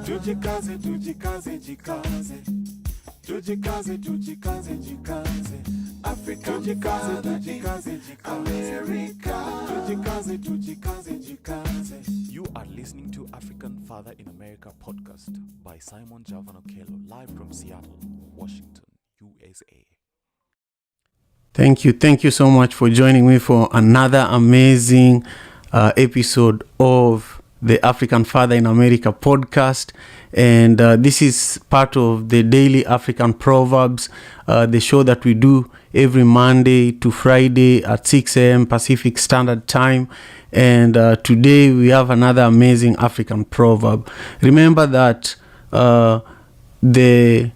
Tujikaze, tujikaze, jikaze. Tujikaze, tujikaze, jikaze. Africa, tujikaze, tujikaze, jikaze. America, tujikaze, tujikaze, jikaze. You are listening to African Father in America podcast by Simon Javanokelo, live from Seattle, Washington, USA. Thank you so much for joining me for another amazing episode of the African Father in America podcast. And this is part of the Daily African Proverbs, the show that we do every Monday to Friday at 6 a.m. Pacific Standard Time. And today we have another amazing African proverb. Remember that the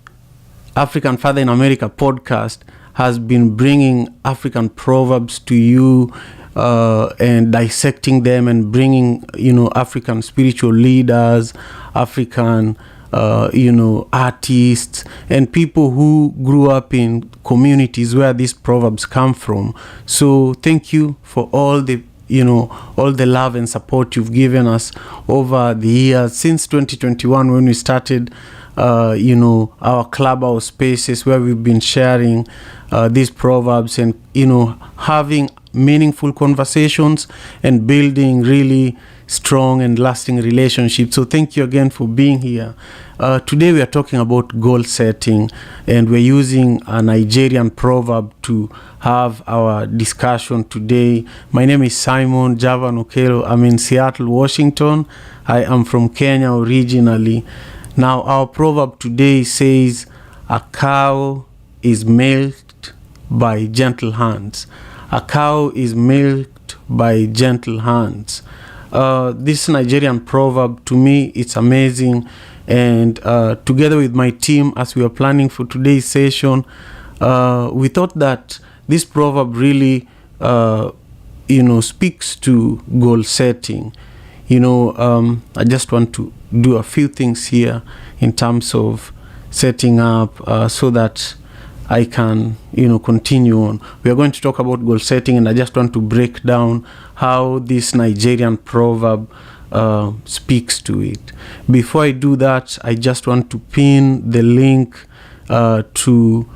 African Father in America podcast has been bringing African proverbs to you and dissecting them and bringing, African spiritual leaders, African, artists and people who grew up in communities where these proverbs come from. So thank you for all the love and support you've given us over the years since 2021 when we started our Clubhouse spaces where we've been sharing these proverbs and, having meaningful conversations and building really strong and lasting relationships. So thank you again for being here. Today we are talking about goal setting, and we're using a Nigerian proverb to have our discussion today. My name is Simon Javanokelo. I'm in Seattle, Washington. I am from Kenya originally. Now, our proverb today says, a cow is milked by gentle hands. A cow is milked by gentle hands. This Nigerian proverb, to me, it's amazing. And together with my team, as we are planning for today's session, we thought that this proverb really, speaks to goal setting. I just want to do a few things here in terms of setting up so that I can, continue on. We are going to talk about goal setting, and I just want to break down how this Nigerian proverb speaks to it. Before I do that, I just want to pin the link to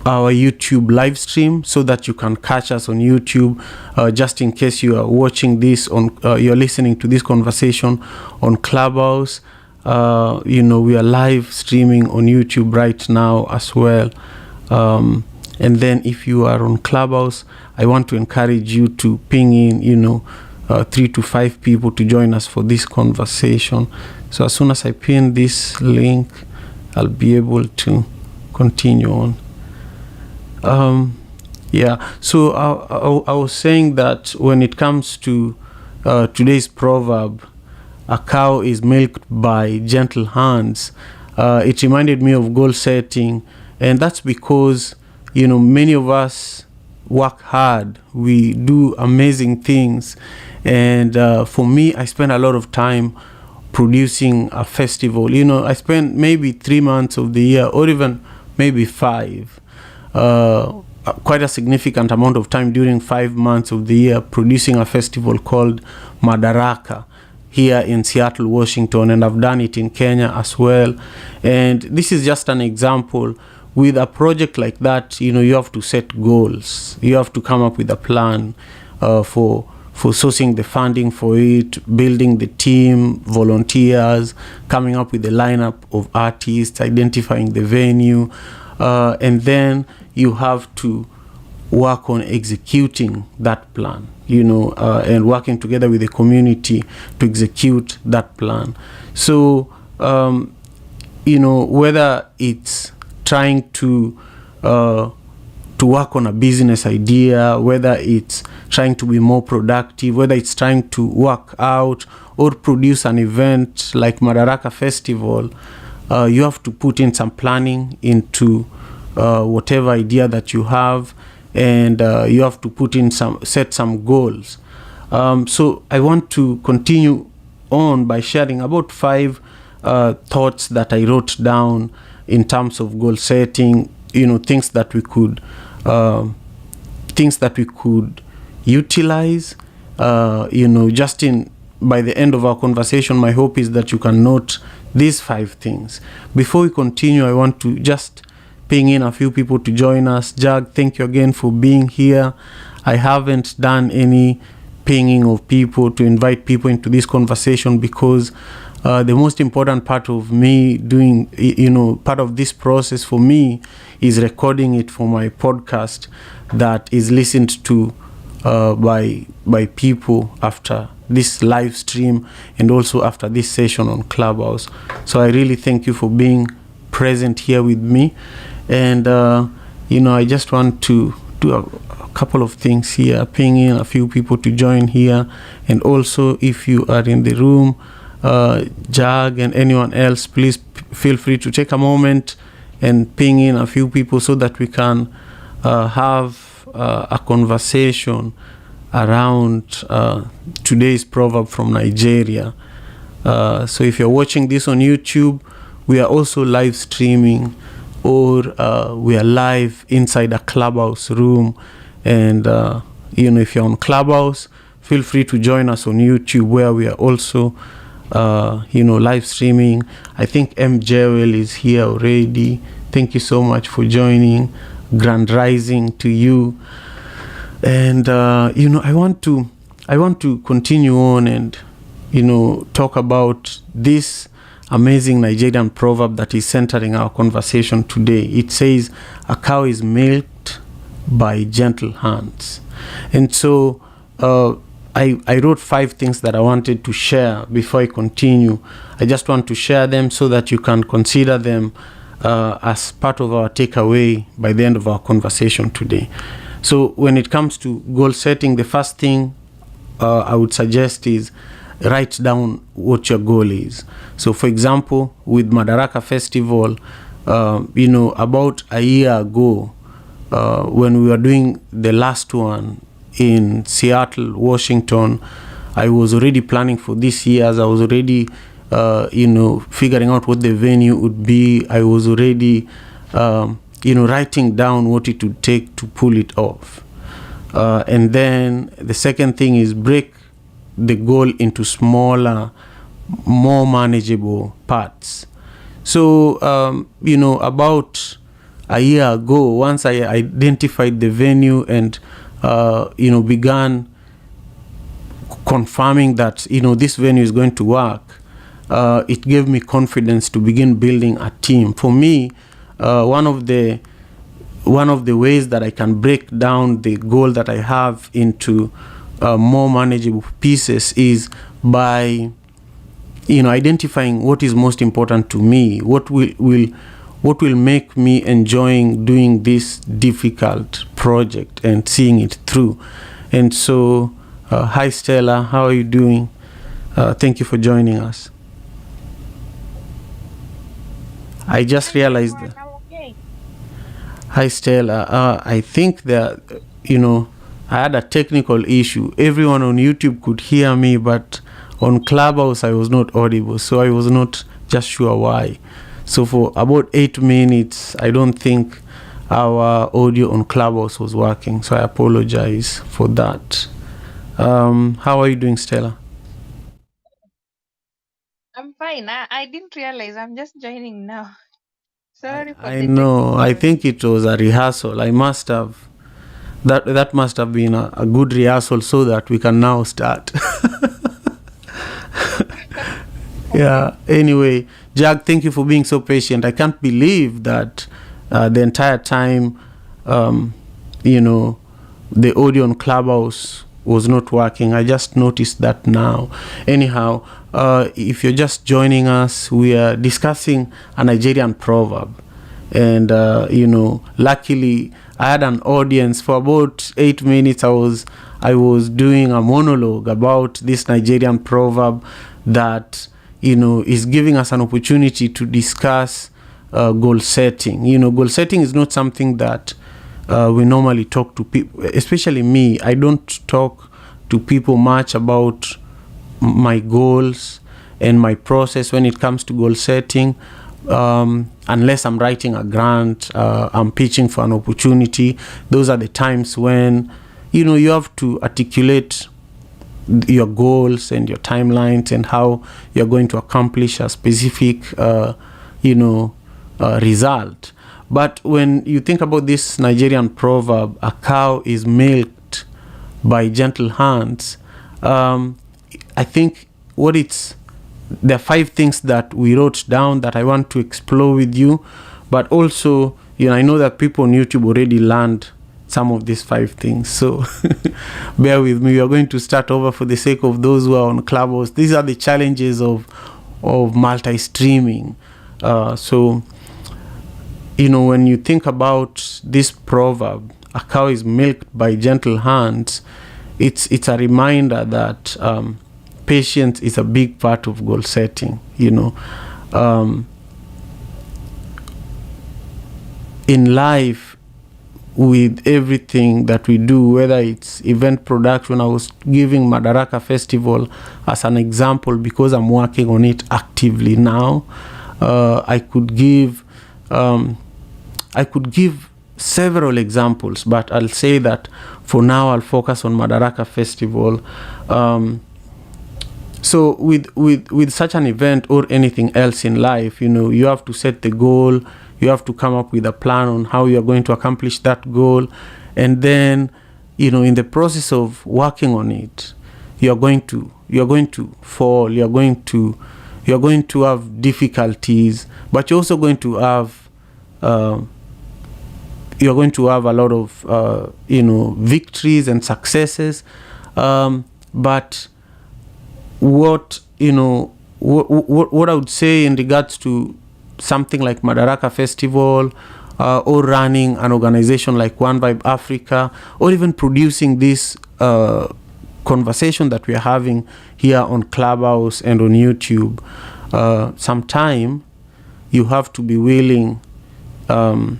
our YouTube live stream so that you can catch us on YouTube, just in case you are watching this on, you're listening to this conversation on Clubhouse. We are live streaming on YouTube right now as well. And then if you are on Clubhouse, I want to encourage you to ping in, 3 to 5 people to join us for this conversation. So as soon as I pin this link, I'll be able to continue on. So I was saying that when it comes to today's proverb, a cow is milked by gentle hands, it reminded me of goal setting. And that's because, many of us work hard. We do amazing things. And for me, I spend a lot of time producing a festival. I spend maybe 3 months of the year, or even maybe 5. Quite a significant amount of time during 5 months of the year producing a festival called Madaraka here in Seattle, Washington. And I've done it in Kenya as well. And this is just an example. With a project like that, you have to set goals. You have to come up with a plan for sourcing the funding for it, building the team, volunteers, coming up with the lineup of artists, identifying the venue, and then you have to work on executing that plan, and working together with the community to execute that plan. So, whether it's trying to work on a business idea, whether it's trying to be more productive, whether it's trying to work out or produce an event like Madaraka Festival, you have to put in some planning into whatever idea that you have, and you have to set some goals. So I want to continue on by sharing about 5 thoughts that I wrote down in terms of goal setting, things that we could utilize, just by the end of our conversation. My hope is that you can note these 5 things. Before we continue, I want to just ping in a few people to join us. Jag, thank you again for being here. I haven't done any pinging of people to invite people into this conversation because the most important part of me doing, part of this process for me is recording it for my podcast that is listened to by people after this live stream and also after this session on Clubhouse. So I really thank you for being present here with me. And, I just want to do a couple of things here, ping in a few people to join here. And also, if you are in the room, Jag and anyone else, please feel free to take a moment and ping in a few people so that we can have a conversation around today's proverb from Nigeria. So if you're watching this on YouTube, we are also live streaming, or we are live inside a Clubhouse room. And if you're on Clubhouse, feel free to join us on YouTube, where we are also live streaming. I think M. Jewel is here already. Thank you so much for joining. Grand rising to you. And I want to continue on and talk about this amazing Nigerian proverb that is centering our conversation today. It says, "A cow is milked by gentle hands." And so I wrote 5 things that I wanted to share before I continue. I just want to share them so that you can consider them as part of our takeaway by the end of our conversation today. So when it comes to goal setting, the first thing I would suggest is write down what your goal is. So for example, with Madaraka Festival, about a year ago, when we were doing the last one in Seattle, Washington, I was already planning for this year. As I was already, figuring out what the venue would be. I was already, writing down what it would take to pull it off. And then the second thing is break the goal into smaller, more manageable parts. So, about a year ago, once I identified the venue and, began confirming that, this venue is going to work, it gave me confidence to begin building a team. For me, one of the ways that I can break down the goal that I have into more manageable pieces is by identifying what is most important to me, what will make me enjoying doing this difficult project and seeing it through. And so hi Stella, how are you doing? Thank you for joining us. I just realized that. Hi Stella, I think that I had a technical issue. Everyone on YouTube could hear me, but on Clubhouse I was not audible, so I was not just sure why. So for about 8 minutes, I don't think our audio on Clubhouse was working, so I apologize for that. How are you doing, Stella? I'm fine. I didn't realize. I'm just joining now. Sorry for I the know. I technical. think it was a rehearsal. I must have. That must have been a good rehearsal so that we can now start. Yeah. Anyway, Jack, thank you for being so patient. I can't believe that the entire time, the audio on Clubhouse was not working. I just noticed that now. Anyhow, if you're just joining us, we are discussing a Nigerian proverb. And, luckily, I had an audience for about 8 minutes. I was doing a monologue about this Nigerian proverb that, is giving us an opportunity to discuss goal setting. Goal setting is not something that we normally talk to people, especially me. I don't talk to people much about my goals and my process when it comes to goal setting. Unless I'm writing a grant, I'm pitching for an opportunity. Those are the times when, you have to articulate your goals and your timelines and how you're going to accomplish a specific result. But when you think about this Nigerian proverb, a cow is milked by gentle hands, I think there are 5 things that we wrote down that I want to explore with you. But also, I know that people on YouTube already learned some of these 5 things. So bear with me. We are going to start over for the sake of those who are on Clubhouse. These are the challenges of multi-streaming. So, when you think about this proverb, a cow is milked by gentle hands, it's a reminder that patience is a big part of goal setting. In life, with everything that we do, whether it's event production, I was giving Madaraka Festival as an example because I'm working on it actively now. I could give several examples, but I'll say that for now I'll focus on Madaraka Festival. So with such an event or anything else in life, you have to set the goal. You have to come up with a plan on how you are going to accomplish that goal. And then, in the process of working on it, you're going to fall, you're going to have difficulties, but you're also going to have a lot of victories and successes. But what I would say in regards to something like Madaraka Festival, or running an organization like One Vibe Africa, or even producing this conversation that we are having here on Clubhouse and on YouTube, sometime you have to be willing to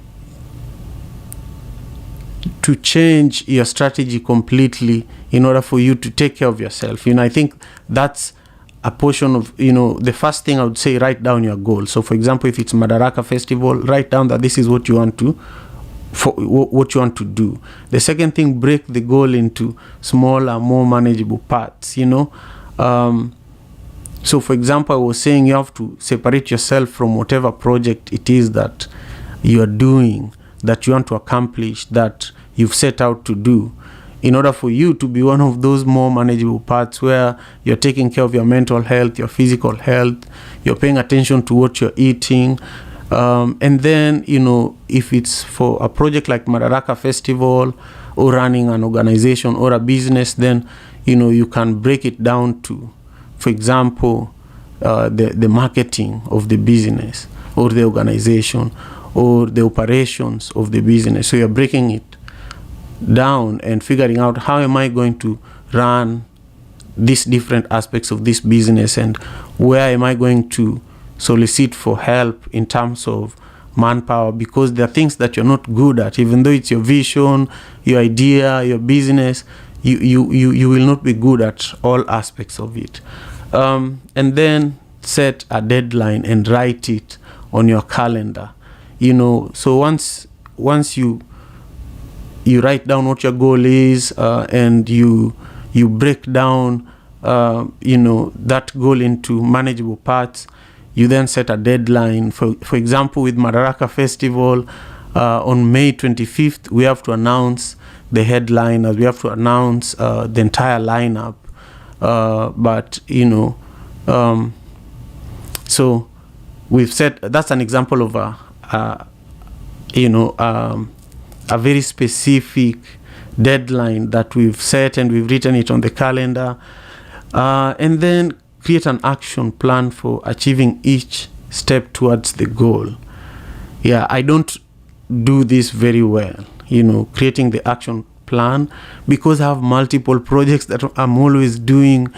change your strategy completely in order for you to take care of yourself. I think that's a portion of, the first thing I would say, write down your goal. So for example, if it's Madaraka Festival, write down that this is what you want to do. The second thing, break the goal into smaller, more manageable parts. So for example, I was saying you have to separate yourself from whatever project it is that you are doing, that you want to accomplish, that you've set out to do, in order for you to be one of those more manageable parts where you're taking care of your mental health, your physical health, you're paying attention to what you're eating. And then, if it's for a project like Madaraka Festival or running an organization or a business, then, you can break it down to, for example, the marketing of the business or the organization or the operations of the business. So you're breaking it down and figuring out, how am I going to run these different aspects of this business, and where am I going to solicit for help in terms of manpower, because there are things that you're not good at. Even though it's your vision, your idea, your business, you will not be good at all aspects of it. And then set a deadline and write it on your calendar. So once you write down what your goal is, and you break down that goal into manageable parts, you then set a deadline. For example, with Madaraka Festival, on May 25th, we have to announce the headliners, we have to announce the entire lineup. So we've set, that's an example of a very specific deadline that we've set, and we've written it on the calendar, and then create an action plan for achieving each step towards the goal. I don't do this very well, creating the action plan, because I have multiple projects that I'm always doing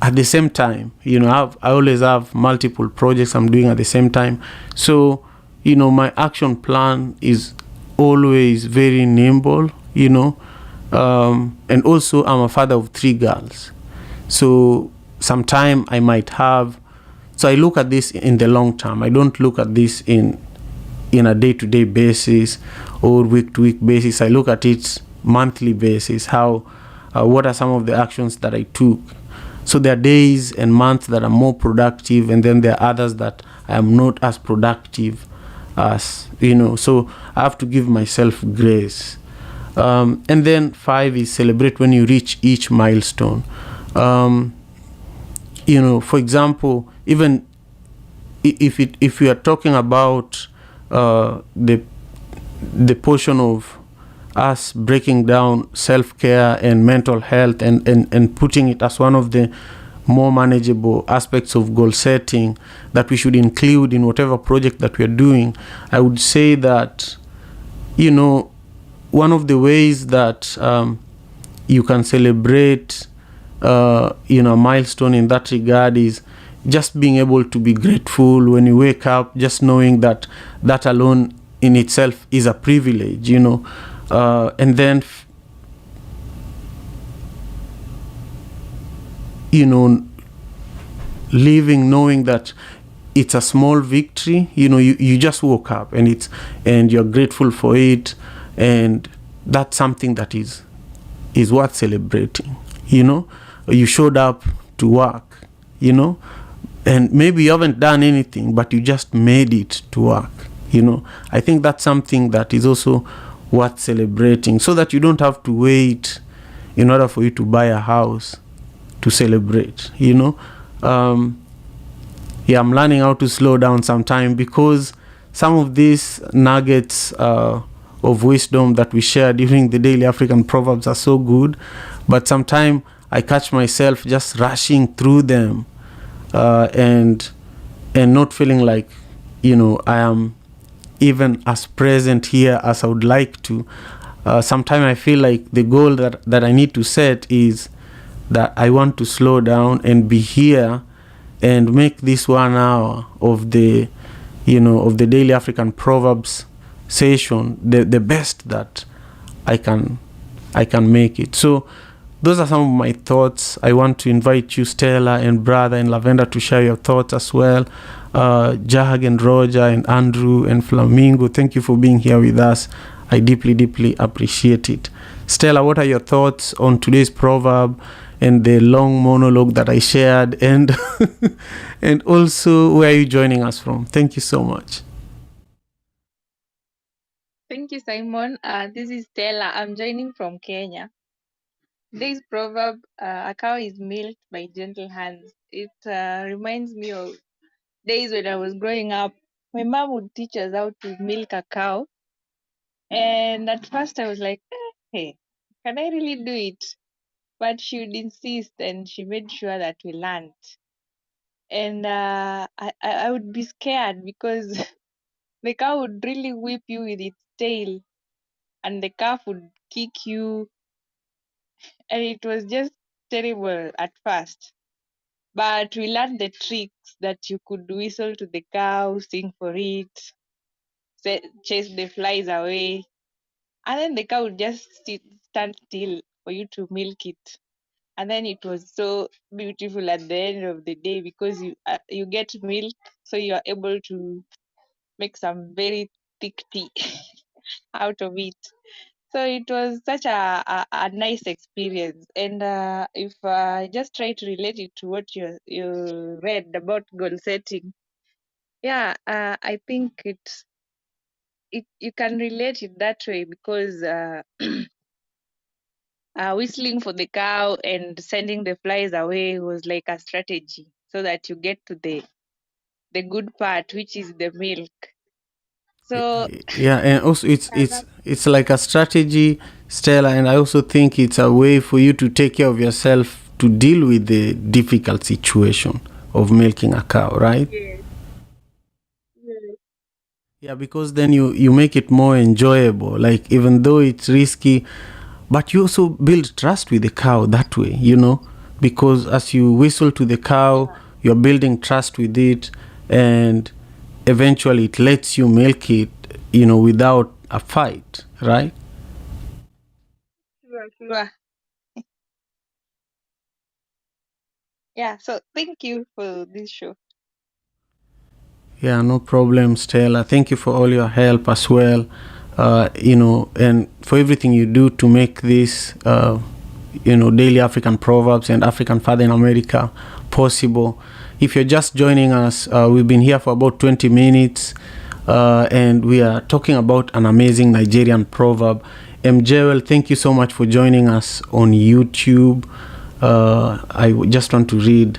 at the same time. I always have multiple projects I'm doing at the same time. So, my action plan is always very nimble, and also I'm a father of 3 girls. So sometime I might have, so I look at this in the long term. I don't look at this in a day-to-day basis or week-to-week basis. I look at it monthly basis, how what are some of the actions that I took. So there are days and months that are more productive, and then there are others that I am not as productive as, so I have to give myself grace. And then 5 is celebrate when you reach each milestone. For example, even if we are talking about the portion of us breaking down self-care and mental health and putting it as one of the more manageable aspects of goal setting that we should include in whatever project that we are doing, I would say that, one of the ways that you can celebrate a milestone in that regard is just being able to be grateful when you wake up, just knowing that alone in itself is a privilege, and then living knowing that it's a small victory. You just woke up and you're grateful for it, and that's something that is worth celebrating. You showed up to work, and maybe you haven't done anything, but you just made it to work. I think that's something that is also worth celebrating, so that you don't have to wait in order for you to buy a house to celebrate. I'm learning how to slow down sometime, because some of these nuggets of wisdom that we share during the daily African proverbs are so good, but sometimes I catch myself just rushing through them and not feeling like I am even as present here as I would like to. Sometimes I feel like the goal that I need to set is that I want to slow down and be here and make this 1 hour of the daily African proverbs session the best that I can make it. So those are some of my thoughts. I want to invite you, Stella and Brother and Lavender, to share your thoughts as well. Jag and Roger and Andrew and Flamingo, thank you for being here with us. I deeply, deeply appreciate it. Stella, what are your thoughts on today's proverb and the long monologue that I shared, and and also where are you joining us from? Thank you so much. Thank you, Simon. This is Stella. I'm joining from Kenya. Today's proverb, a cow is milked by gentle hands. It reminds me of days when I was growing up. My mom would teach us how to milk a cow. And at first I was like, hey, can I really do it? But she would insist, and she made sure that we learned. And I would be scared because the cow would really whip you with its tail, and the calf would kick you, and it was just terrible at first. But we learned the tricks that you could whistle to the cow, sing for it, chase the flies away, and then the cow would just stand still for you to milk it. And then it was so beautiful at the end of the day, because you get milk, so you are able to make some very thick tea out of it. So it was such a nice experience. And if I just try to relate it to what you read about goal setting, yeah, I think it you can relate it that way, because whistling for the cow and sending the flies away was like a strategy, so that you get to the good part, which is the milk. So Yeah, and also yeah, that, it's like a strategy, Stella, and I also think it's a way for you to take care of yourself to deal with the difficult situation of milking a cow, right? yes, yes, Yeah, because then you make it more enjoyable. Like, even though it's risky, but you also build trust with the cow that way, because as you whistle to the cow, you're building trust with it, and eventually it lets you milk it, without a fight, right? sure, sure. Yeah, so thank you for this show. Yeah, no problem, Stella. Thank you for all your help as well, and for everything you do to make this, daily African proverbs and African Father in America possible. If you're just joining us, we've been here for about 20 minutes, and we are talking about an amazing Nigerian proverb. Joel, thank you so much for joining us on YouTube. I just want to read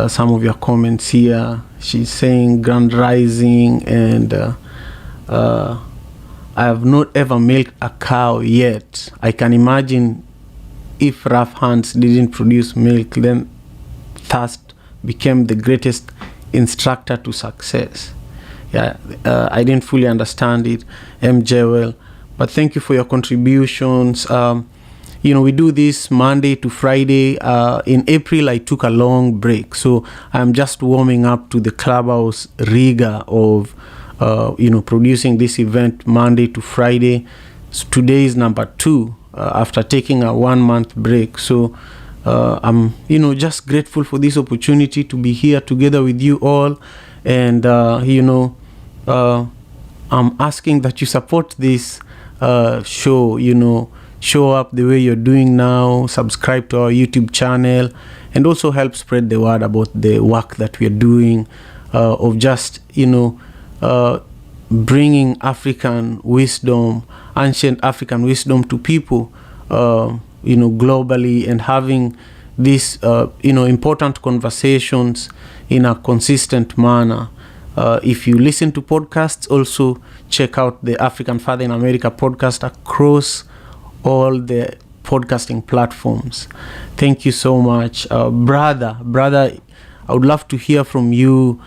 some of your comments here. She's saying Grand Rising, and I have not ever milked a cow yet. I can imagine if rough hands didn't produce milk, then thirst became the greatest instructor to success. I didn't fully understand it, Joel, but thank you for your contributions. We do this Monday to Friday. In April, I took a long break, so I'm just warming up to the Clubhouse rigor of producing this event Monday to Friday. So today is number 2 after taking a 1-month break. So I'm just grateful for this opportunity to be here together with you all, and I'm asking that you support this show. Show up the way you're doing now, subscribe to our YouTube channel, and also help spread the word about the work that we're doing, of just bringing African wisdom, ancient African wisdom to people globally, and having these important conversations in a consistent manner. If you listen to podcasts, also check out the African Father in America podcast across all the podcasting platforms. Thank you so much. Brother, I would love to hear from you,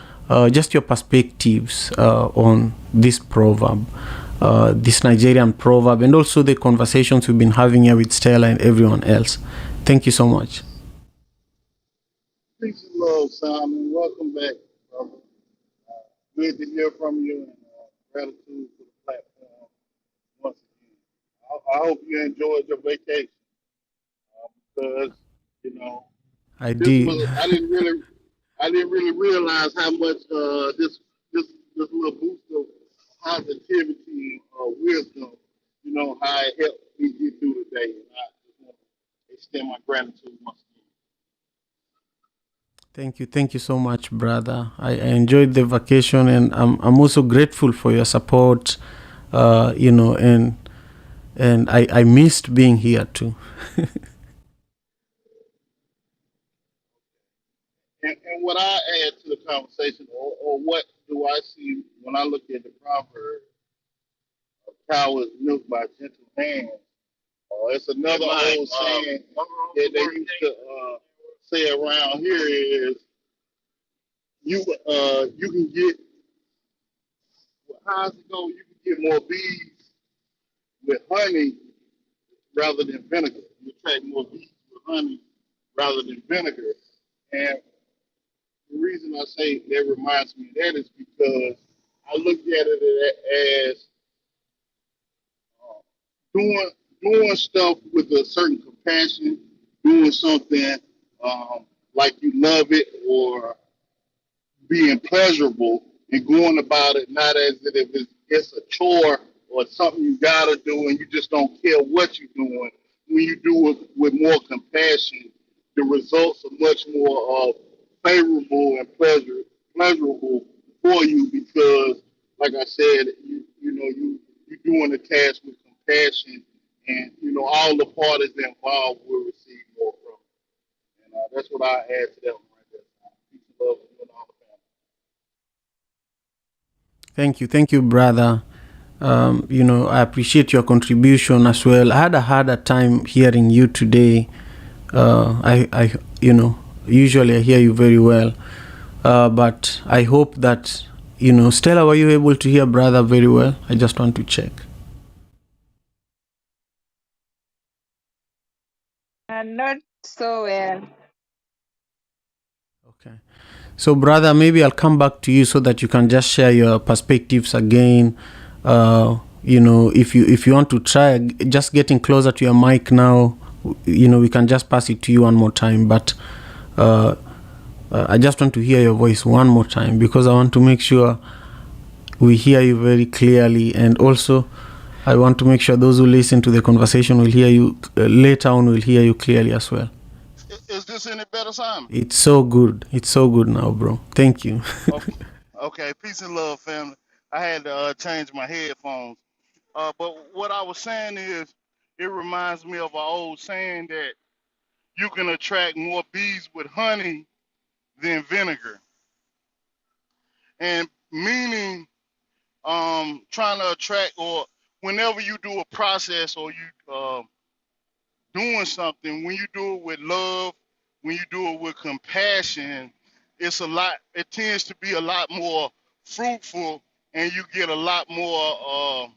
just your perspectives on this proverb, this Nigerian proverb, and also the conversations we've been having here with Stella and everyone else. Thank you so much. Peace and love, Simon. Welcome back, brother. Good to hear from you, and gratitude for the platform once again. I hope you enjoyed your vacation, because I did. I didn't really realize how much this little boost of positivity and wisdom, how it helped me get through the day. And I just want to extend my gratitude once again. Thank you so much, brother. I enjoyed the vacation, and I'm also grateful for your support. And I missed being here too. And what I add to the conversation, or what do I see when I look at the proverb, "A cow is milked by gentle hands"? It's another old saying that they used to say around here is, you can get, how's it go? You can get more bees with honey rather than vinegar. You attract more bees with honey rather than vinegar. And the reason I say that reminds me of that is because I look at it as doing stuff with a certain compassion, doing something like you love it, or being pleasurable, and going about it not as if it's a chore or something you gotta do and you just don't care what you're doing. When you do it with more compassion, the results are much more favorable and pleasurable for you, because, like I said, you're doing the task with compassion, and all the parties involved will receive more from it. And that's what I add to that one right there. Peace and love to you and all the family. Thank you, brother. I appreciate your contribution as well. I had a harder time hearing you today. Usually I hear you very well, but I hope that Stella, were you able to hear brother very well? I just want to check. Not so well. Okay. So, brother, maybe I'll come back to you so that you can just share your perspectives again. If you want to try just getting closer to your mic now, we can just pass it to you one more time. But I just want to hear your voice one more time, because I want to make sure we hear you very clearly. And also, I want to make sure those who listen to the conversation will hear you later on, will hear you clearly as well. Is this any better, Simon? It's so good. It's so good now, bro. Thank you. Okay. Okay. Peace and love, family. I had to change my headphones. But what I was saying is, it reminds me of an old saying that you can attract more bees with honey than vinegar, and meaning trying to attract, or whenever you do a process or you doing something, when you do it with love, when you do it with compassion, it's a lot. It tends to be a lot more fruitful, and you get a lot more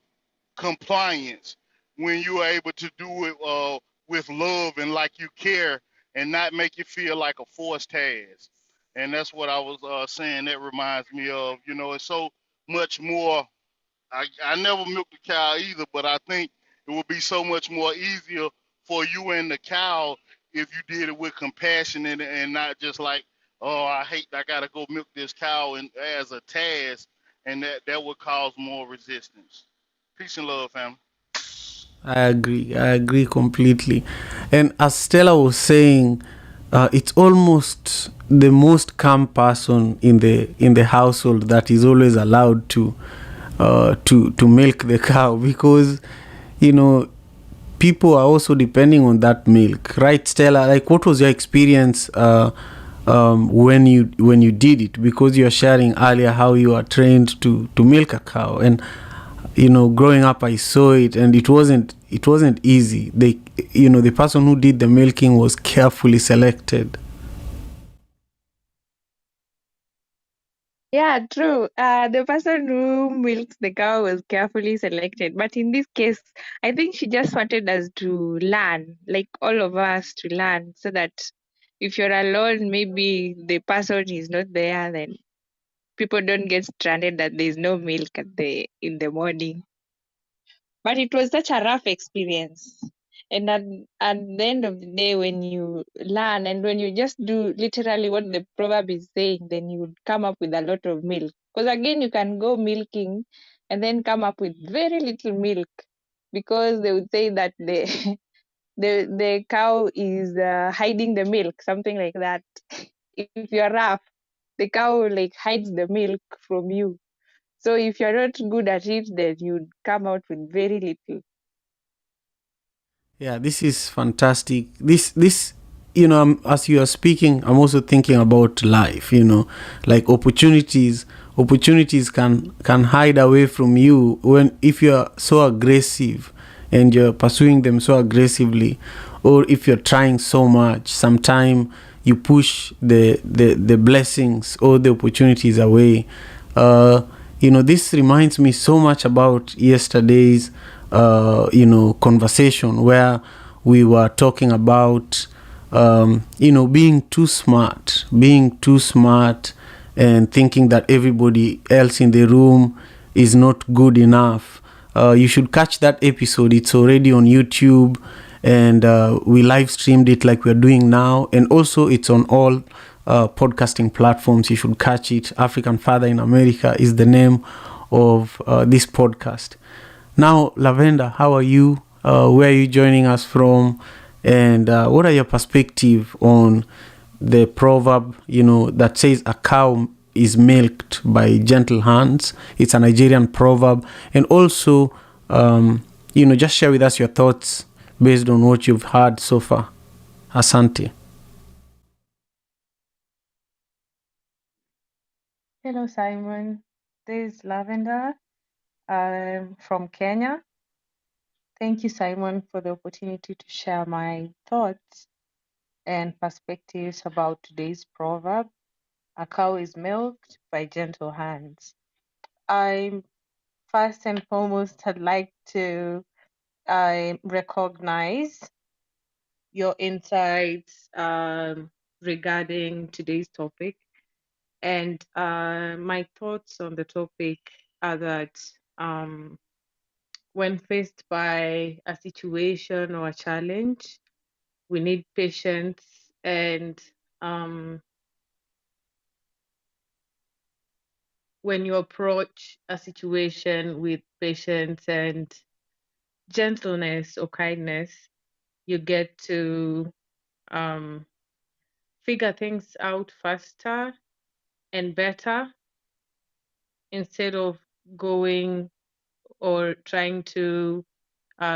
compliance when you are able to do it with love and like you care, and not make it feel like a forced task. And that's what I was saying. That reminds me of, it's so much more. I never milked a cow either, but I think it would be so much more easier for you and the cow if you did it with compassion, and not just like, oh, I gotta go milk this cow and as a task, and that would cause more resistance. Peace and love, family. I agree. I agree completely. And as Stella was saying, it's almost the most calm person in the household that is always allowed to milk the cow, because you know people are also depending on that milk, right, Stella? Like, what was your experience when you did it? Because you are sharing earlier how you are trained to milk a cow, and growing up I saw it, and it wasn't easy. The person who did the milking was carefully selected. Yeah, true. The person who milks the cow was carefully selected. But in this case, I think she just wanted us to learn, like all of us to learn, so that if you're alone, maybe the person is not there, then people don't get stranded that there's no milk in the morning. But it was such a rough experience. And at the end of the day, when you learn and when you just do literally what the proverb is saying, then you would come up with a lot of milk. Because again, you can go milking and then come up with very little milk, because they would say that the the cow is hiding the milk, something like that. If you're rough, the cow like hides the milk from you. So if you're not good at it, then you'd come out with very little. Yeah, this is fantastic. As you are speaking, I'm also thinking about life. Like opportunities. Opportunities can hide away from you when if you are so aggressive and you're pursuing them so aggressively, or if you're trying so much. Sometime you push the blessings or the opportunities away. This reminds me so much about yesterday's conversation, where we were talking about being too smart, and thinking that everybody else in the room is not good enough. You should catch that episode. It's already on YouTube, and we live streamed it like we're doing now, and also it's on all podcasting platforms. You should catch it. African Father in America is the name of this podcast. Now, Lavender, how are you? Where are you joining us from? And what are your perspective on the proverb, that says a cow is milked by gentle hands? It's a Nigerian proverb. And also, just share with us your thoughts based on what you've heard so far. Asante. Hello, Simon. This is Lavender. I'm from Kenya. Thank you, Simon, for the opportunity to share my thoughts and perspectives about today's proverb. A cow is milked by gentle hands. I first and foremost I'd like to recognize your insights regarding today's topic. And my thoughts on the topic are that when faced by a situation or a challenge, we need patience, and when you approach a situation with patience and gentleness or kindness, you get to figure things out faster and better instead of going or trying to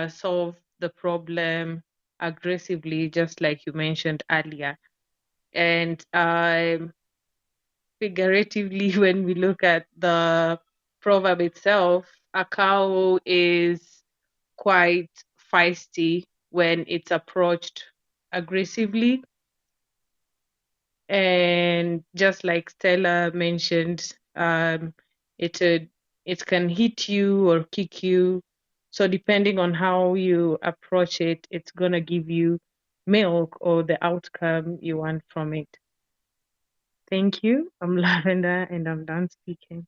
solve the problem aggressively, just like you mentioned earlier. And figuratively, when we look at the proverb itself, a cow is quite feisty when it's approached aggressively. And just like Stella mentioned, it it can hit you or kick you. So depending on how you approach it, it's gonna give you milk or the outcome you want from it. Thank you. I'm Lavender and I'm done speaking.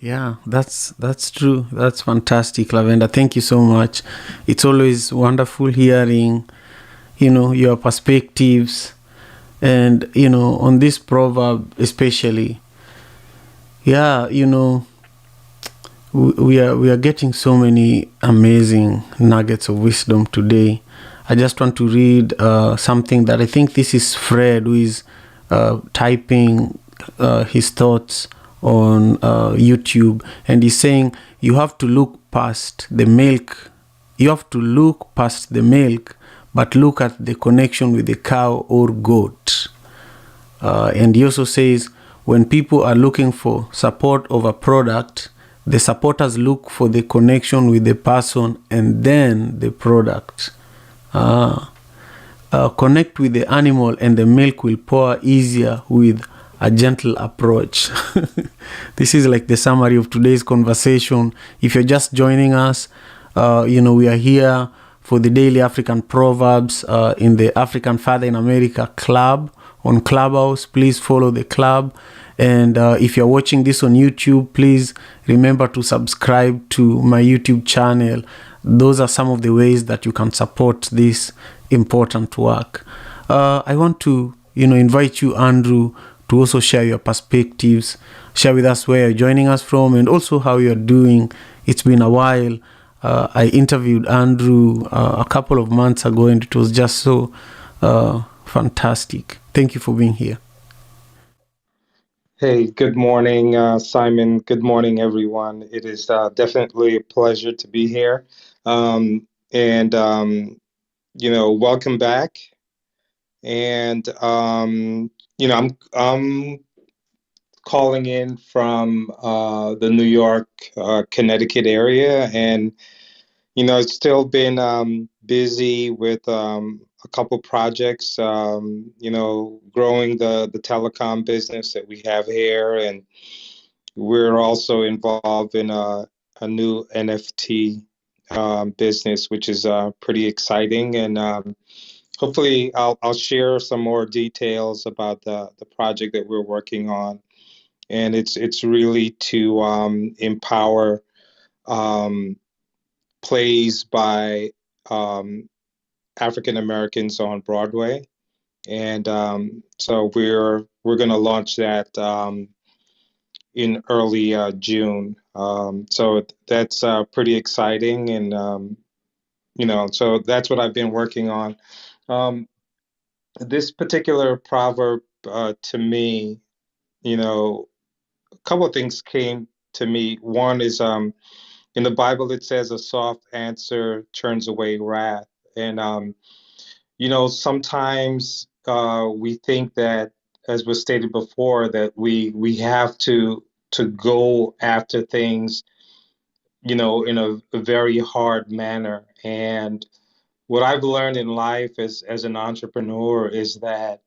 Yeah, that's true. That's fantastic, Lavender. Thank you so much. It's always wonderful hearing, your perspectives, and on this proverb especially. Yeah, we are getting so many amazing nuggets of wisdom today. I just want to read something that I think this is Fred who is typing his thoughts on YouTube, and he's saying you have to look past the milk. You have to look past the milk, but look at the connection with the cow or goat. And he also says when people are looking for support of a product, the supporters look for the connection with the person and then the product. Connect with the animal and the milk will pour easier with a gentle approach. This is like the summary of today's conversation. If you're just joining us, we are here for the Daily African Proverbs in the African Father in America Club on Clubhouse. Please follow the club. And if you're watching this on YouTube, please remember to subscribe to my YouTube channel. Those are some of the ways that you can support this important work. I want to, invite you, Andrew, to also share your perspectives, share with us where you're joining us from, and also how you're doing. It's been a while. I interviewed Andrew a couple of months ago, and it was just so fantastic. Thank you for being here. Hey, good morning, Simon. Good morning, everyone. It is definitely a pleasure to be here. And welcome back. And I'm calling in from the New York, Connecticut area, and it's still been busy with a couple projects. Growing the telecom business that we have here, and we're also involved in a new NFT business, which is pretty exciting. And hopefully, I'll share some more details about the project that we're working on. And it's really to empower plays by African Americans on Broadway. And so we're going to launch that in early June. So that's pretty exciting, and so that's what I've been working on. This particular proverb, to me, a couple of things came to me. One is in the Bible it says a soft answer turns away wrath, and sometimes we think that, as was stated before, that we have to go after things, in a very hard manner. And what I've learned in life as an entrepreneur is that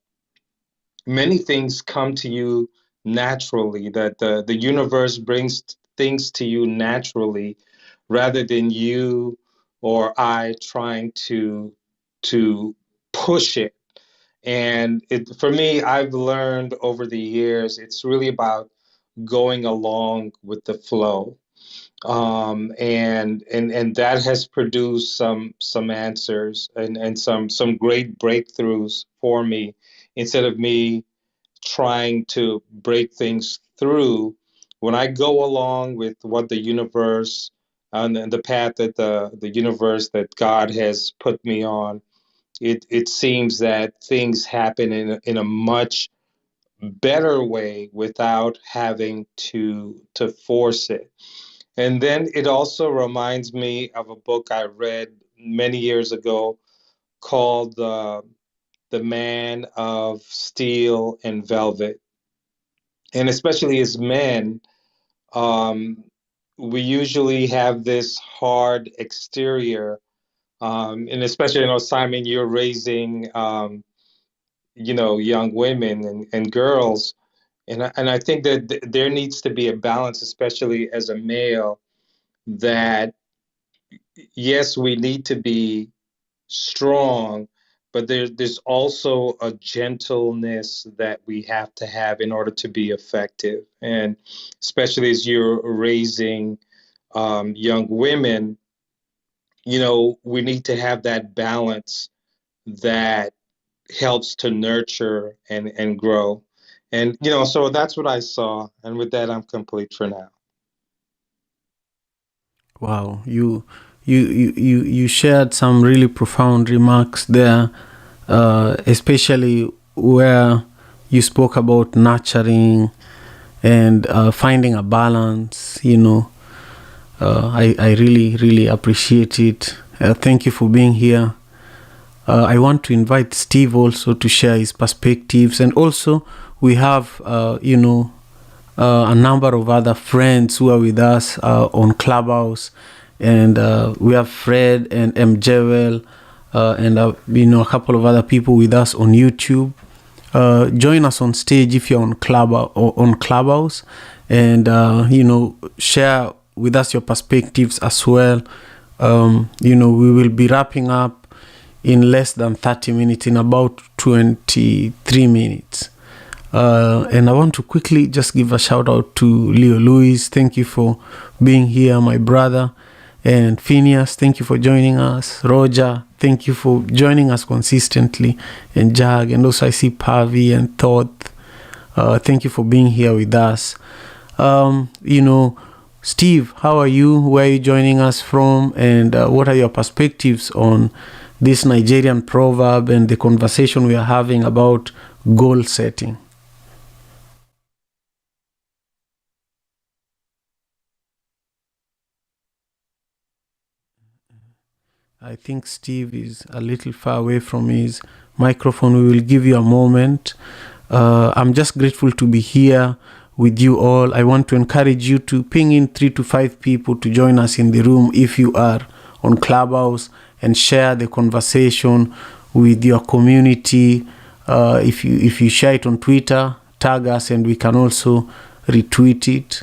many things come to you naturally, that the universe brings things to you naturally rather than you or I trying to push it. And for me, I've learned over the years, it's really about going along with the flow. And that has produced some answers and some great breakthroughs for me. Instead of me trying to break things through, when I go along with what the universe on the path that the universe, that God has put me on, it seems that things happen in a much better way without having to force it. And then it also reminds me of a book I read many years ago called The Man of Steel and Velvet. And especially as men, um, we usually have this hard exterior. And especially, Simon, you're raising, young women and girls. And I think that there needs to be a balance, especially as a male, that yes, we need to be strong, but there's also a gentleness that we have to have in order to be effective. And especially as you're raising young women, we need to have that balance that helps to nurture and grow. And so that's what I saw. And with that, I'm complete for now. Wow, you shared some really profound remarks there, especially where you spoke about nurturing and finding a balance. I really, really appreciate it. Thank you for being here. I want to invite Steve also to share his perspectives, and also we have, a number of other friends who are with us on Clubhouse, and we have Fred and M. Jewel, and a couple of other people with us on YouTube. Join us on stage if you're on Clubhouse, and share with us your perspectives as well. We will be wrapping up in less than 30 minutes, in about 23 minutes. And I want to quickly just give a shout out to Leo Lewis. Thank you for being here, my brother. And Phineas, thank you for joining us. Roger, thank you for joining us consistently. And Jag, and also I see Pavi and Thoth. Thank you for being here with us. Steve, how are you? Where are you joining us from? And what are your perspectives on this Nigerian proverb and the conversation we are having about goal setting? I think Steve is a little far away from his microphone. We will give you a moment. I'm just grateful to be here with you all. I want to encourage you to ping in 3 to 5 people to join us in the room if you are on Clubhouse, and share the conversation with your community. If you share it on Twitter, tag us and we can also retweet it.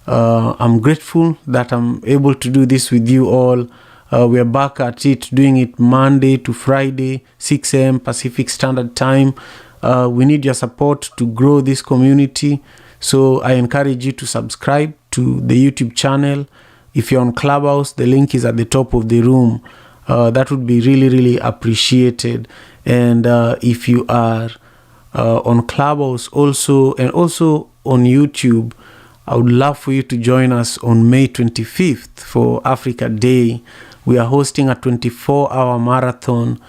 I'm grateful that I'm able to do this with you all. We're back at it, doing it Monday to Friday, 6 a.m. Pacific Standard Time. We need your support to grow this community. So I encourage you to subscribe to the YouTube channel. If you're on Clubhouse, the link is at the top of the room. That would be really, really appreciated. And if you are on Clubhouse also, and also on YouTube, I would love for you to join us on May 25th for Africa Day. We are hosting a 24-hour marathon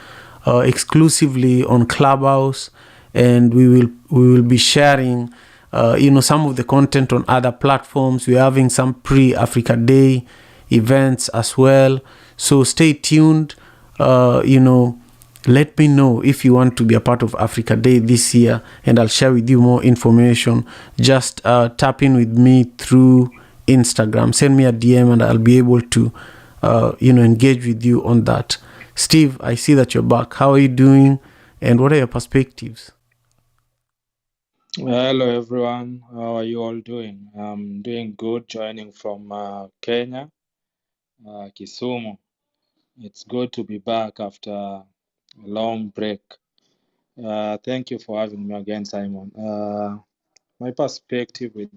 exclusively on Clubhouse, and we will be sharing some of the content on other platforms. We're having some pre-Africa Day events as well. So stay tuned. Let me know if you want to be a part of Africa Day this year, and I'll share with you more information. Just tap in with me through Instagram. Send me a DM and I'll be able to engage with you on that. Steve, I see that you're back. How are you doing, and what are your perspectives? Hello everyone, how are you all doing? I'm doing good, joining from Kenya, Kisumu. It's good to be back after a long break. Thank you for having me again, Simon. My perspective with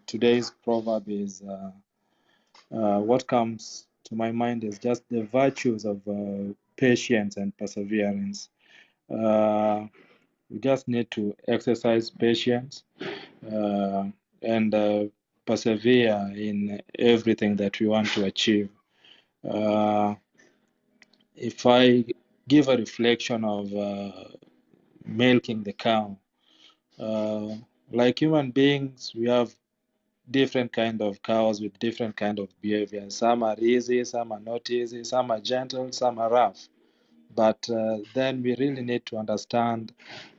today's proverb is what comes to my mind is just the virtues of patience and perseverance. We just need to exercise patience and persevere in everything that we want to achieve. Uh, if I give a reflection of milking the cow, uh, like human beings, we have different kind of cows with different kind of behavior. Some are easy, some are not easy, some are gentle, some are rough. But then we really need to understand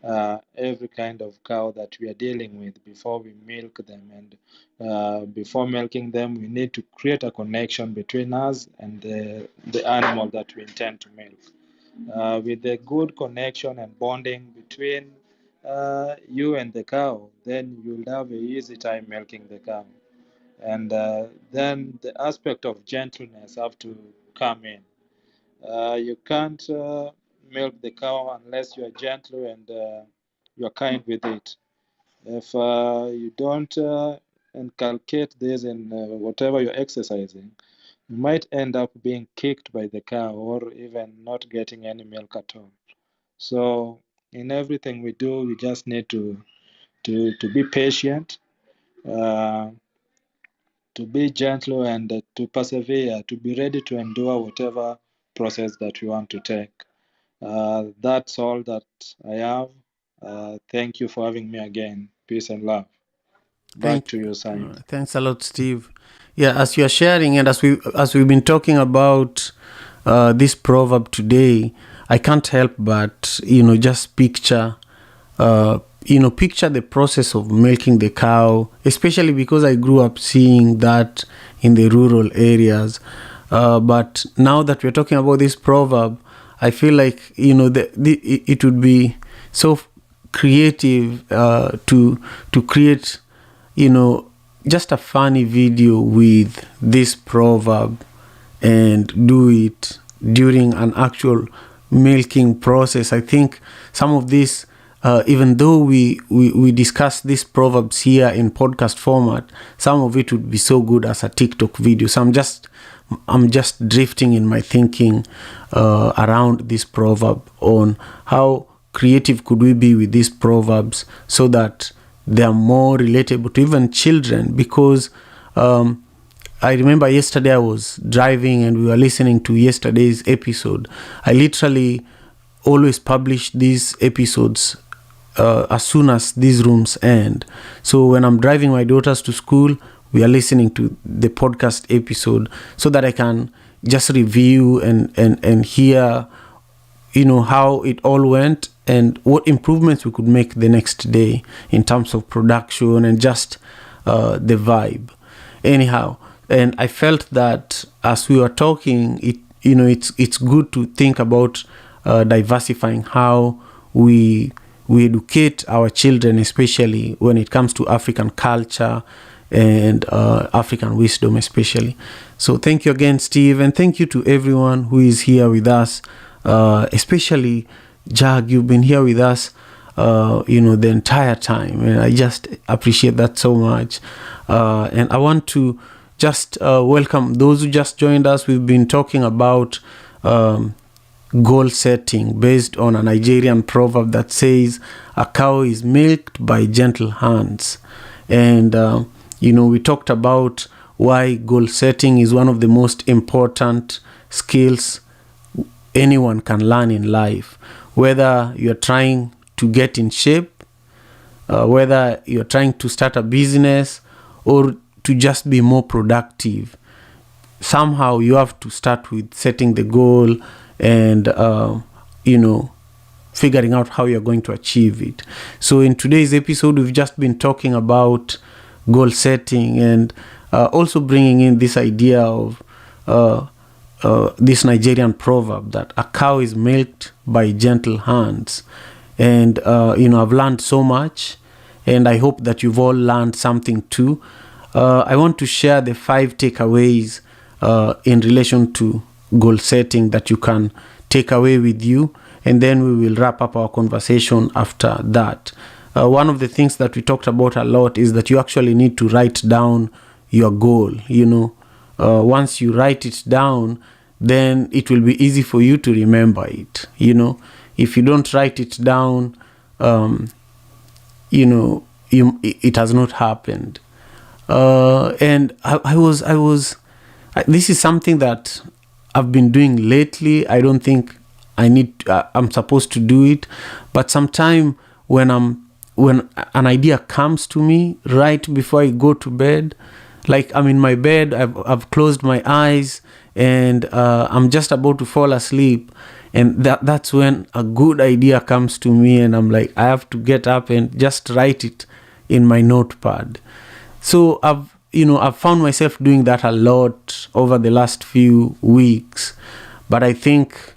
every kind of cow that we are dealing with before we milk them. And before milking them, we need to create a connection between us and the animal that we intend to milk. With a good connection and bonding between you and the cow, then you'll have an easy time milking the cow. And then the aspect of gentleness have to come in. You can't milk the cow unless you are gentle and you are kind with it. If you don't inculcate this in whatever you're exercising, you might end up being kicked by the cow or even not getting any milk at all. So in everything we do, we just need to be patient, uh, to be gentle, and to persevere, to be ready to endure whatever process that we want to take. That's all that I have. Thank you for having me again. Peace and love. Back to you, Simon. Thanks a lot, Steve. Yeah, as you are sharing and as we've been talking about this proverb today, I can't help but just picture picture the process of milking the cow, especially because I grew up seeing that in the rural areas. But now that we're talking about this proverb, I feel like it would be so creative to create just a funny video with this proverb and do it during an actual milking process. I think some of this, even though we discuss these proverbs here in podcast format, some of it would be so good as a TikTok video. So I'm just drifting in my thinking around this proverb on how creative could we be with these proverbs so that they are more relatable to even children. Because I remember yesterday I was driving and we were listening to yesterday's episode. I literally always publish these episodes as soon as these rooms end. So when I'm driving my daughters to school, we are listening to the podcast episode so that I can just review and hear how it all went and what improvements we could make the next day in terms of production and just the vibe. Anyhow, and I felt that as we were talking, it's good to think about diversifying how we educate our children, especially when it comes to African culture and African wisdom especially. So thank you again, Steve, and thank you to everyone who is here with us, especially Jag. You've been here with us the entire time, and I just appreciate that so much. And I want to just welcome those who just joined us. We've been talking about goal setting based on a Nigerian proverb that says a cow is milked by gentle hands. And we talked about why goal setting is one of the most important skills anyone can learn in life, whether you're trying to get in shape, whether you're trying to start a business or to just be more productive. Somehow you have to start with setting the goal and figuring out how you're going to achieve it. So in today's episode, we've just been talking about goal setting and also bringing in this idea of this Nigerian proverb that a cow is milked by gentle hands. And I've learned so much, and I hope that you've all learned something too. I want to share the 5 takeaways in relation to goal setting that you can take away with you, and then we will wrap up our conversation after that. One of the things that we talked about a lot is that you actually need to write down your goal. Once you write it down, then it will be easy for you to remember it. If you don't write it down, it has not happened. And I was this is something that I've been doing lately. I don't think I'm supposed to do it, but sometime when an idea comes to me right before I go to bed, like I'm in my bed, I've closed my eyes, and I'm just about to fall asleep, and that's when a good idea comes to me, and I'm like, I have to get up and just write it in my notepad. So I've found myself doing that a lot over the last few weeks, but I think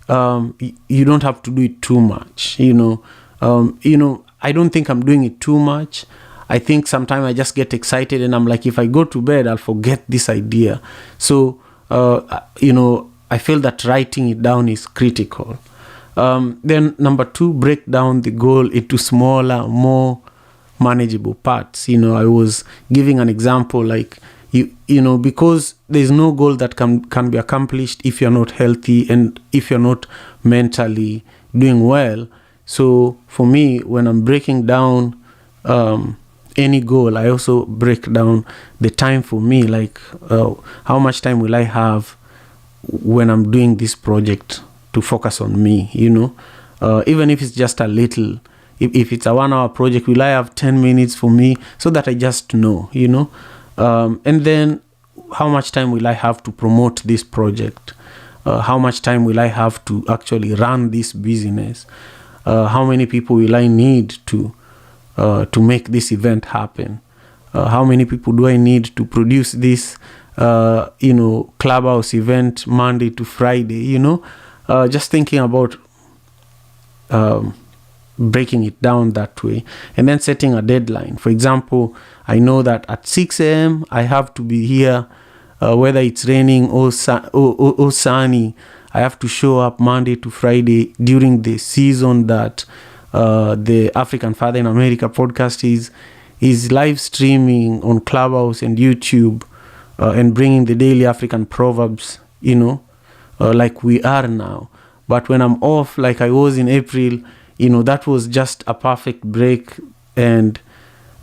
you don't have to do it too much. I don't think I'm doing it too much. I think sometimes I just get excited and I'm like, if I go to bed, I'll forget this idea. So I feel that writing it down is critical. Then number 2, break down the goal into smaller, more manageable parts. I was giving an example, like because there's no goal that can be accomplished if you're not healthy and if you're not mentally doing well. So for me, when I'm breaking down any goal, I also break down the time for me, like how much time will I have when I'm doing this project to focus on me, even if it's just a little. If it's a 1-hour project, will I have 10 minutes for me, so that I just know, and then how much time will I have to promote this project? How much time will I have to actually run this business? How many people will I need to make this event happen? How many people do I need to produce this, Clubhouse event Monday to Friday? Just thinking about breaking it down that way, and then setting a deadline. For example, I know that at 6 a.m. I have to be here, whether it's raining or sunny. I have to show up Monday to Friday during the season that the African Father in America podcast is live streaming on Clubhouse and YouTube, and bringing the daily African proverbs, like we are now. But when I'm off, like I was in April, that was just a perfect break, and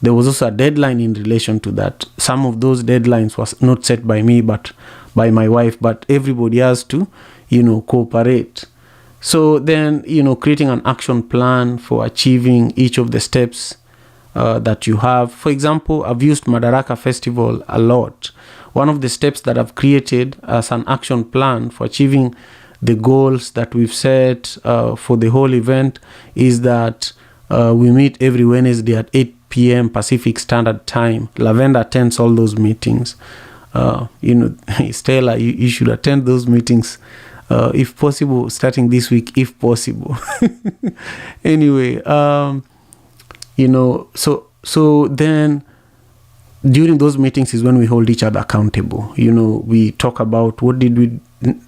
there was also a deadline in relation to that. Some of those deadlines was not set by me, but by my wife, but everybody has to, cooperate. So then, creating an action plan for achieving each of the steps that you have. For example, I've used Madaraka Festival a lot. One of the steps that I've created as an action plan for achieving the goals that we've set for the whole event is that we meet every Wednesday at 8 p.m. Pacific Standard Time. Lavender attends all those meetings. Stella, you should attend those meetings if possible, starting this week, if possible. Anyway, so then during those meetings is when we hold each other accountable. We talk about what did we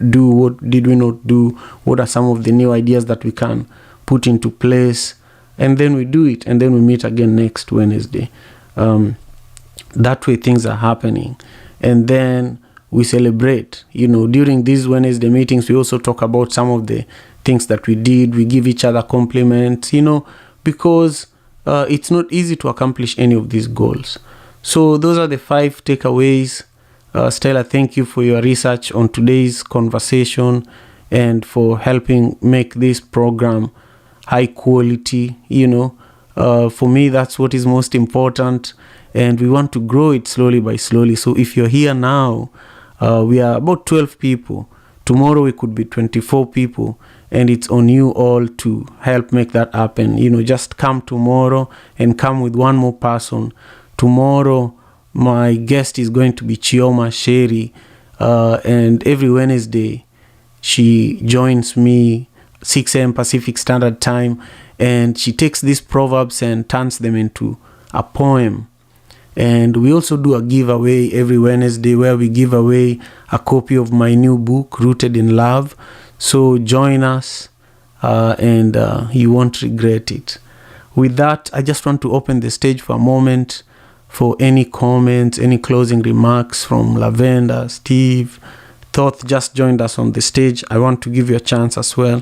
do, what did we not do, what are some of the new ideas that we can put into place, and then we do it, and then we meet again next Wednesday. That way things are happening, and then we celebrate. During these Wednesday meetings, we also talk about some of the things that we did. We give each other compliments, because it's not easy to accomplish any of these goals. So those are the 5 takeaways. Stella, thank you for your research on today's conversation and for helping make this program high quality. For me, that's what is most important, and we want to grow it slowly by slowly. So if you're here now, we are about 12 people. Tomorrow we could be 24 people, and it's on you all to help make that happen. Just come tomorrow and come with one more person. Tomorrow, my guest is going to be Chioma Sherry, and every Wednesday she joins me 6 a.m. Pacific Standard Time, and she takes these proverbs and turns them into a poem. And we also do a giveaway every Wednesday where we give away a copy of my new book, Rooted in Love. So join us, and you won't regret it. With that, I just want to open the stage for a moment for any comments, any closing remarks from Lavender, Steve. Thoth just joined us on the stage. I want to give you a chance as well.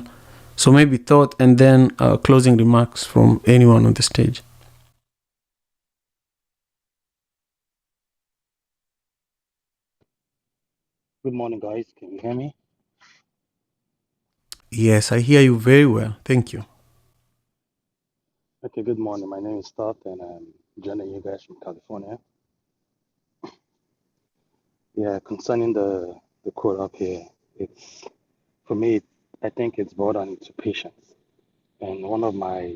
So maybe Thoth, and then closing remarks from anyone on the stage. Good morning, guys. Can you hear me? Yes, I hear you very well. Thank you. Okay, good morning. My name is Todd, and I'm joining you guys from California. Yeah, concerning the quote up here, it's for me. I think it's brought on to patience, and one of my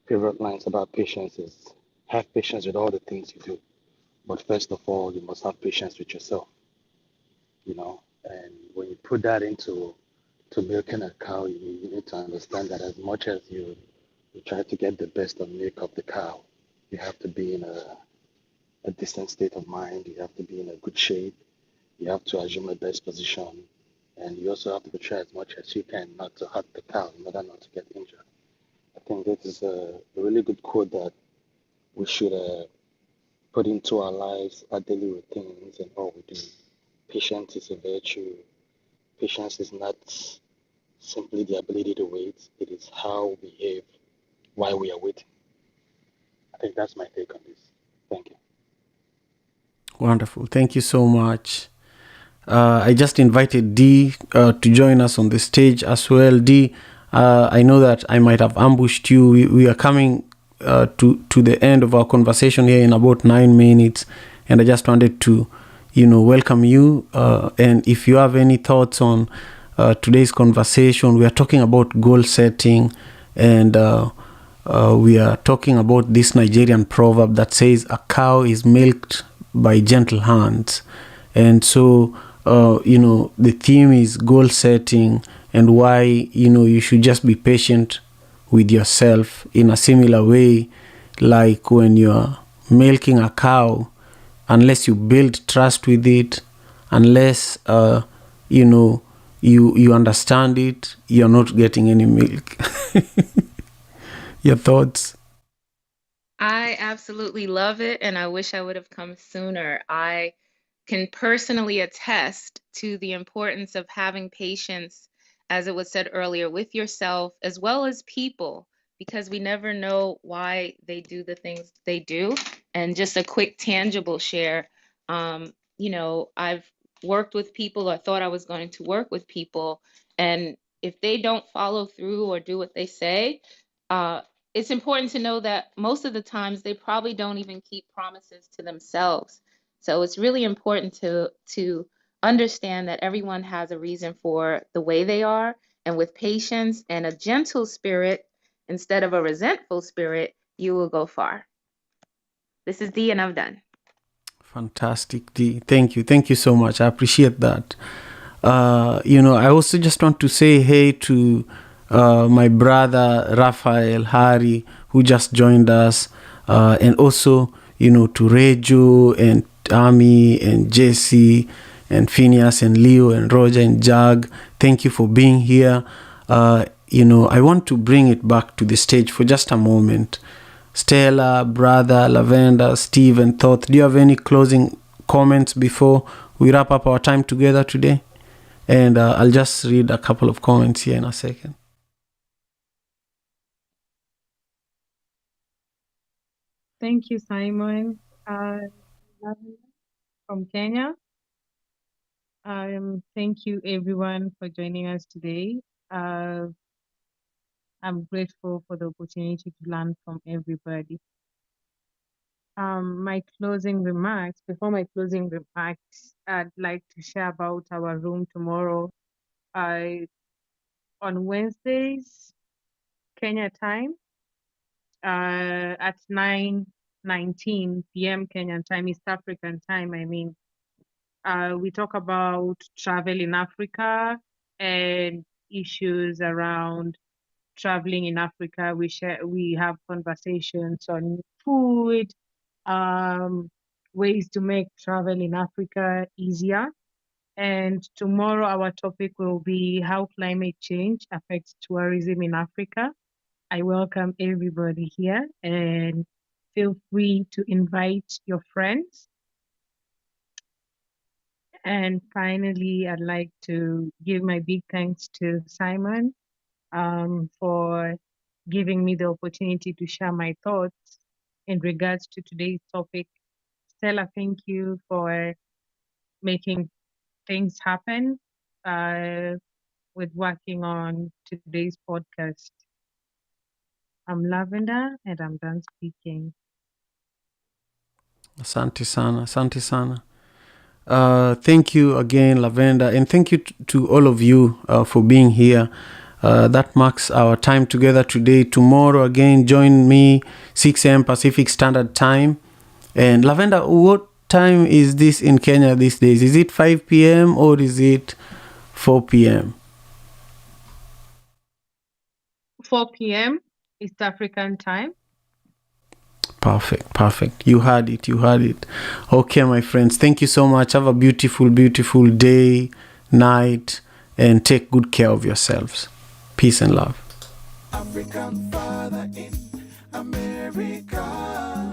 favorite lines about patience is, "Have patience with all the things you do, but first of all, you must have patience with yourself." You know, and when you put that into milking a cow, you need to understand that as much as you try to get the best of milk of the cow, you have to be in a decent state of mind. You have to be in a good shape. You have to assume the best position. And you also have to try as much as you can not to hurt the cow in order not to get injured. I think this is a really good quote that we should put into our lives, our daily routines, and all we do. Patience is a virtue. Patience is not simply the ability to wait, it is how we behave while we are waiting. I think that's my take on this. Thank you. Wonderful. Thank you so much. I just invited Dee to join us on the stage as well. Dee, I know that I might have ambushed you. We are coming to the end of our conversation here in about 9 minutes, and I just wanted to, welcome you. And if you have any thoughts on today's conversation, we are talking about goal setting, and we are talking about this Nigerian proverb that says a cow is milked by gentle hands. And so, the theme is goal setting and why, you should just be patient with yourself in a similar way, like when you're milking a cow, unless you build trust with it, unless, you understand it, you're not getting any milk. Your thoughts? I absolutely love it, and I wish I would have come sooner. I can personally attest to the importance of having patience, as it was said earlier, with yourself as well as people, because we never know why they do the things they do. And just a quick tangible share, I've worked with people or thought I was going to work with people, and if they don't follow through or do what they say, uh, it's important to know that most of the times they probably don't even keep promises to themselves. So it's really important to understand that everyone has a reason for the way they are, and with patience and a gentle spirit instead of a resentful spirit, you will go far. This is Dee, and I'm done. Fantastic, Dee. Thank you. Thank you so much. I appreciate that. I also just want to say hey to my brother Raphael Hari, who just joined us, and also, to Rejo and Ami and Jesse and Phineas and Leo and Roger and Jag. Thank you for being here. I want to bring it back to the stage for just a moment. Stella, Brother, Lavender, Steve, and Thoth, do you have any closing comments before we wrap up our time together today? And I'll just read a couple of comments here in a second. Thank you, Simon. From Kenya. Thank you, everyone, for joining us today. I'm grateful for the opportunity to learn from everybody. My closing remarks, before my closing remarks, I'd like to share about our room tomorrow. On Wednesdays, Kenya time, at 9:19 p.m. Kenyan time, East African time, I mean. We talk about travel in Africa and issues around traveling in Africa. We have conversations on food, ways to make travel in Africa easier. And tomorrow our topic will be how climate change affects tourism in Africa. I welcome everybody here, and feel free to invite your friends. And finally, I'd like to give my big thanks to Simon for giving me the opportunity to share my thoughts in regards to today's topic. Stella, thank you for making things happen with working on today's podcast. I'm Lavender and I'm done speaking. Asante sana, asante sana. Thank you again, Lavender, and thank you to all of you for being here. That marks our time together today. Tomorrow, again, join me, 6 a.m. Pacific Standard Time. And Lavender, what time is this in Kenya these days? Is it 5 p.m. or is it 4 p.m.? 4 p.m. East African time. Perfect. You had it. Okay, my friends, thank you so much. Have a beautiful day, night, and take good care of yourselves. Peace and love. African father in America.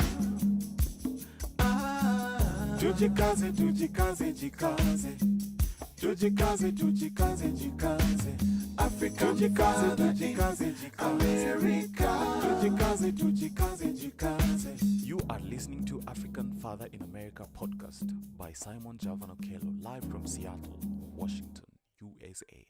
Tujikaze, jikaze. Africa, tujikaze, America. Tujikaze. You are listening to African Father in America podcast by Simon Javan Okello, live from Seattle, Washington, USA.